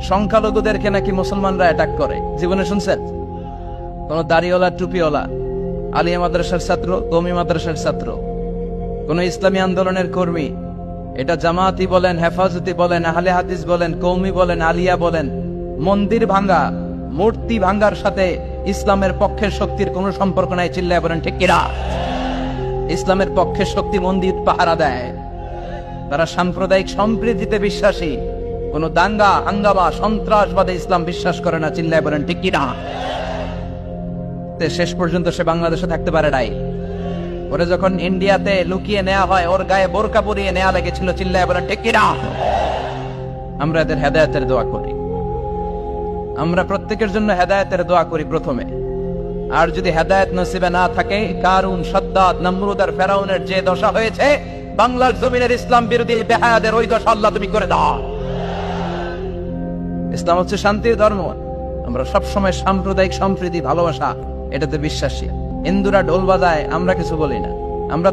সংখ্যালঘুদেরকে নাকি মুসলমানরা অ্যাটাক করে। জীবনে শুনছেন কোন দাড়িওয়ালা টুপিওয়ালা আলিয়া মাদ্রাসার ছাত্র, কওমি মাদ্রাসার ছাত্র, কোন ইসলামী আন্দোলনের কর্মী, এটা জামায়াতি বলেন, হেফাজতি বলেন, আহলে হাদিস বলেন, কওমি বলেন, আলিয়া বলেন, মন্দির ভাঙ্গা, মূর্তি ভাঙ্গার সাথে ইসলামের পক্ষের শক্তির কোনো সম্পর্ক নাই। চিল্লায় বলেন ঠিক কিনা? ইসলামের পক্ষের শক্তি মন্দির পাহারা দেয়। তারা সাম্প্রদায়িক সম্প্রীতিতে বিশ্বাসী, কোন দাঙ্গা হাঙ্গামা সন্ত্রাসবাদে ইসলাম বিশ্বাস করে না। চিল্লায় বলেন ঠিক কিনা? শেষ পর্যন্ত সে বাংলাদেশে থাকতে পারে নাই। ওরে যখন ইন্ডিয়াতে লুকিয়ে নেওয়া হয়, ওর গায়ে বোরকা পরিয়ে নেওয়া লেগেছিল। চিল্লায় বলেন ঠিক কিনা? আমরা এদের হেদায়েতের দোয়া করি। আমরা প্রত্যেকের জন্য হেদায়েতের দোয়া করি প্রথমে। আর যদি হেদায়েত নসিবে না থাকে, কারুন, সাদ্দাত, নমরুদ আর ফেরাউনের যে দশা হয়েছে, বাংলার জমিনের ইসলাম বিরোধী বেহায়াদের ওই দশা আল্লাহ তুমি করে দাও। ইসলাম হচ্ছে শান্তির ধর্ম। আমরা সবসময় সাম্প্রদায়িক সম্প্রীতি, ভালোবাসা এটাতে বিশ্বাসী। হিন্দুরা ঢোল বাজায়, আমরা কিছু বলি না। আমরা